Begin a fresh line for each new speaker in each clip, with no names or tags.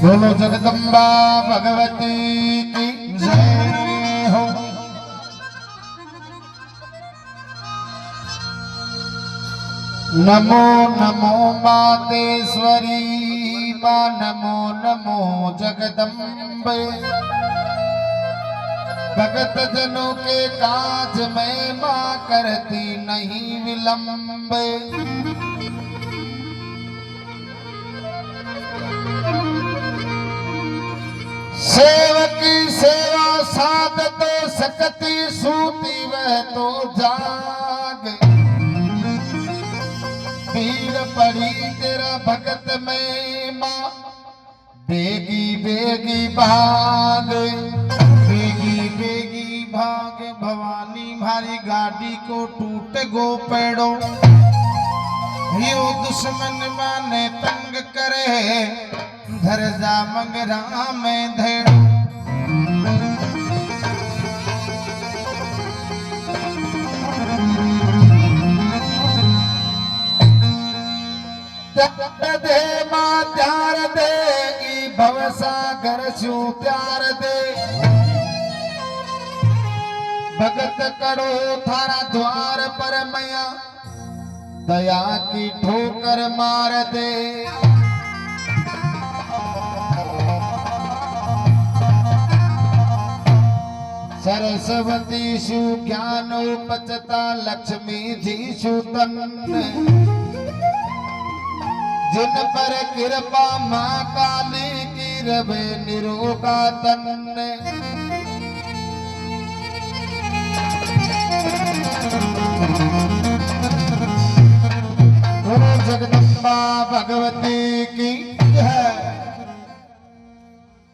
बोलो जगदम्बा भगवती की जय हो। नमो नमो मातेश्वरी मां, नमो नमो जगदम्बे। भगत जनों के काज में मां करती नहीं विलंब। सेवकी सेवा साधत सकती सूती वह तो जाग। भीड़ पड़ी तेरा भगत में मां, बेगी बेगी भाग। बेगी बेगी भाग भवानी भारी गाड़ी को टूट गो पेड़ो। यो दुश्मन माने तंग करे, धर जा मंगरा में धेड़ो। दे मां त्यार दे ई भवसागर छू त्यार दे। भगत करो थारा द्वार पर मैया, दया की ठोकर मार दे। सरस्वती शु ज्ञान उपचता, लक्ष्मी जी शु तन। जिन पर कृपा मां काली की रवे निरोगा तन। जगदम्बा भगवती की है।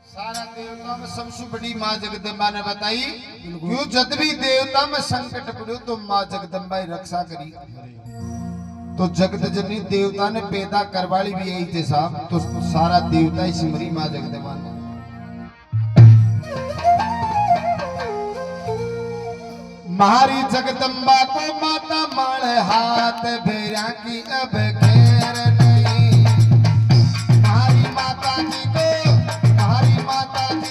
सारा देवता में सबसे बड़ी मां जगदम्बा ने बताई, क्यों जब भी देवता में संकट पड़ो तो मां जगदम्बा ही रक्षा करी। तो जगत जननी देवता ने पैदा करवाली भी यही थे साहब। तो सारा देवता ही सिमरी मां जगदम्बा ने। मारी जगदम्बा को माता मारे हाथ भेरा की अब घेर नहीं। मारी माता जी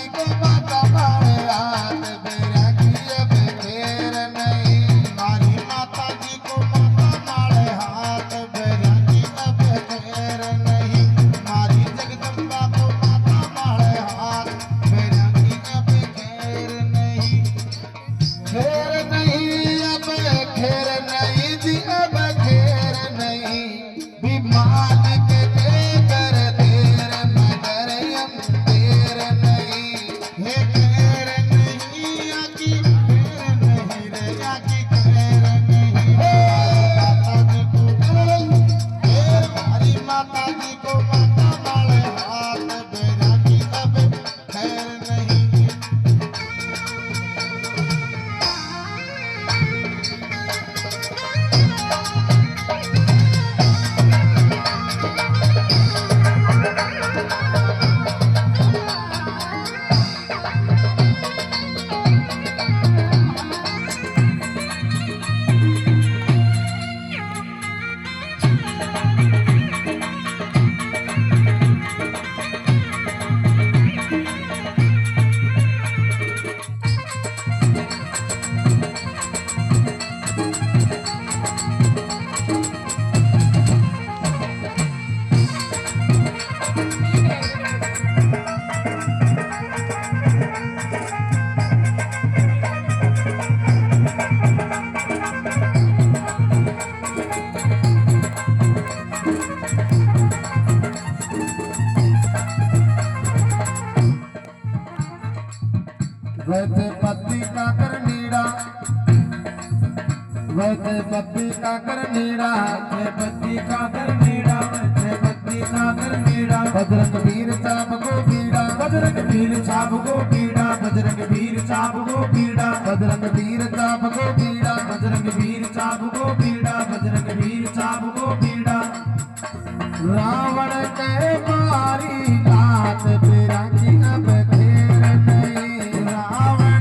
को माता मारे हाथ भेरा की अब घेर नहीं। मारी माता जी को माता मारे हाथ भेरा की अब घेर नहीं। मारी जगदम्बा को माता मारे हाथ भेरा की अब घेर नहीं। घेर नहीं अब घेर नहीं जी, अब घेर नहीं। भी मालिक के कर देर मगर हम देर नहीं। हे घेर नहीं आकी घेर नहीं रे, आकी घेर नहीं। हमारी माता जी को माता वाले हाथ बेरा की अब घेर नहीं। वैसे पत्ती का कर नीड़ा, वैसे पत्ती का कर नीड़ा, वैसे पत्ती का कर नीड़ा, वैसे पत्ती का कर नीड़ा। बजरंग वीर चाप को पीड़ा, बजरंग वीर चाप को पीड़ा, बजरंग वीर चाप को पीड़ा, बजरंग वीर चाप को पीड़ा, बजरंग वीर चाप को पीड़ा, बजरंग वीर चाप को पीड़ा। रावण के मारी लात पेरा की अब घेर नहीं। रावण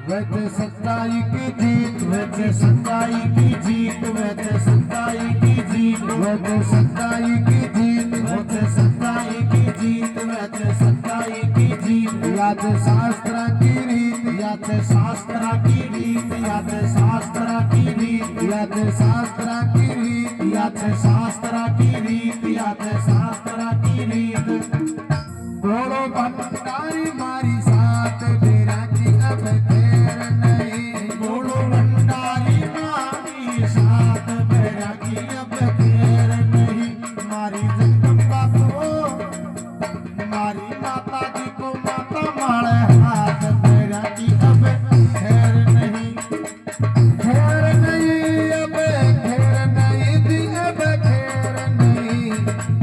वैसे सच्चाई की जीत, वैसे सच्चाई की जीत, वैसे सच्चाई की जीत, वैसे सच्चाई की जीत, वैसे सच्चाई की जीत, वैसे सच्चाई की जीत। याद शास्त्र की रीत, याद शास्त्र की रीत, याद शास्त्र की रीत, याद शास्त्र की रीत, याद शास्त्र की रीत, याद शास्त्र की रीत। घोड़ो भंडारी मारी साथ बेरा की अब खैर नहीं, घोड़ो भंडारी मारी साथ बेरा की अब खैर नहीं। मारी जगदम्बा को, मारी माता जी को माता मारे हाथ बेरा की अब खैर नहीं, खैर नहीं अब खैर नहीं दी अब खैर नहीं।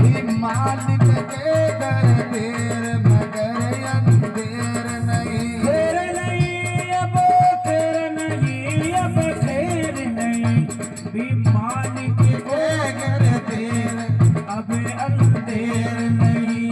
ये मालिक के घर देर मगर अंधेर नहीं,
खैर नहीं अब खैर नहीं, अब खैर नहीं। भी मालिक
के घर देर
अब अंधेर नहीं।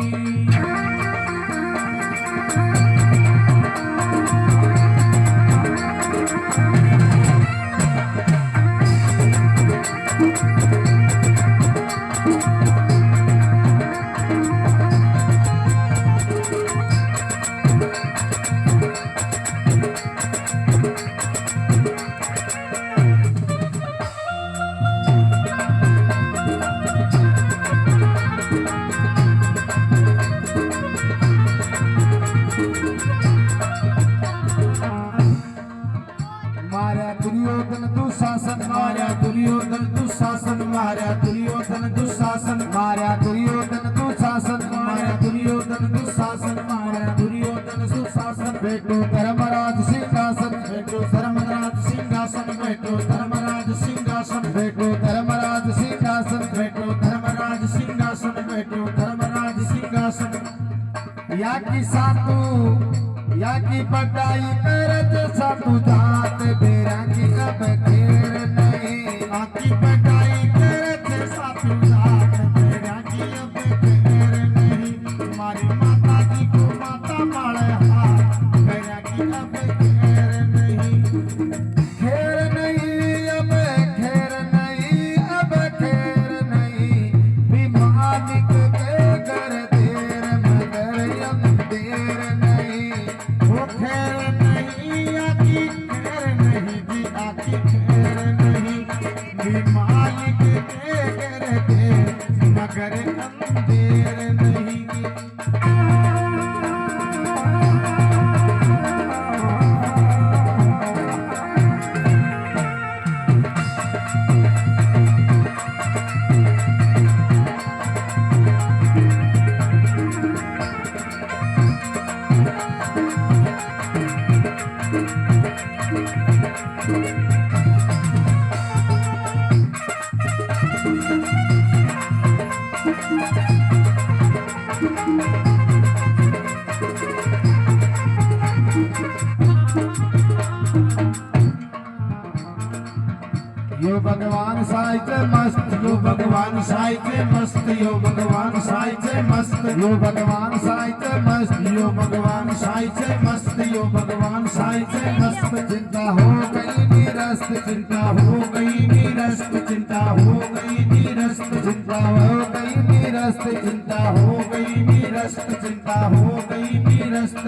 मारा दुर्योधन दुशासन, मारा दुर्योधन दुशासन, मारा दुर्योधन दुशासन, मारा दुर्योधन दुशासन, मारा दुर्योधन दुशासन, मारा दुर्योधन दुशासन। बैठो धर्मराज सिंहासन, बैठो धर्मराज सिंहासन, बैठो धर्मराज सिंहासन, बैठो धर्मराज सिंहासन, बैठो धर्मराज सिंहासन, बैठो धर्मराज सिंहासन। या की सातू, या की बटाई करत सातू जात बेरा की अब खैर नहीं, आकी बटाई करत सातू जात बेरा की अब खैर नहीं। मारी माता जी को माता मारे हाथ बेरा की अब खैर नहीं, खैर नहीं अब खैर नहीं, अब खैर नहीं। भी मालिक के घर देर मगर अंधेर नहीं, वो खैर नहीं आकी खैर नहीं जी, आकी खैर नहीं। भी मालिक के घर देर मगर अंधेर नहीं। यो भगवान साहित्य मस्त, यो भगवान साहित्य मस्त, यो भगवान साहित्य मस्त, यो भगवान साहित्य मस्त, यो भगवान साहित्य मस्त, यो भगवान साहित्य मस्त। चिंता हो गई निरस्त, चिंता हो गई निरस्त, चिंता हो गई निरस्त, चिंता हो गई निरस्त, चिंता हो गई निरस्त, चिंता हो गई निरस्त।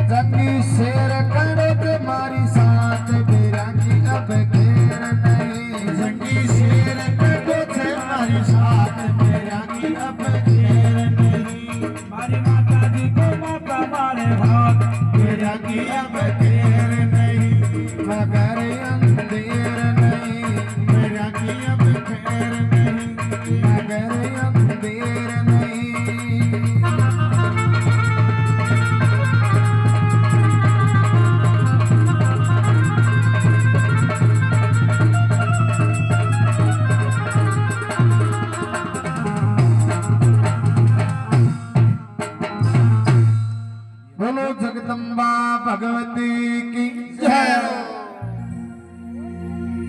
जंगी शेर करत मारी साथ बेरा की अब खैर नहीं, जंगी शेर करत मारी साथ बेरा की अब खैर नहीं।
मारी माता जी को माता मारे हाथ
बेरा की अब खैर नहीं, मगर अंधेर नहीं। बेरा की अब खैर नहीं, मगर अंधेर नहीं। माती की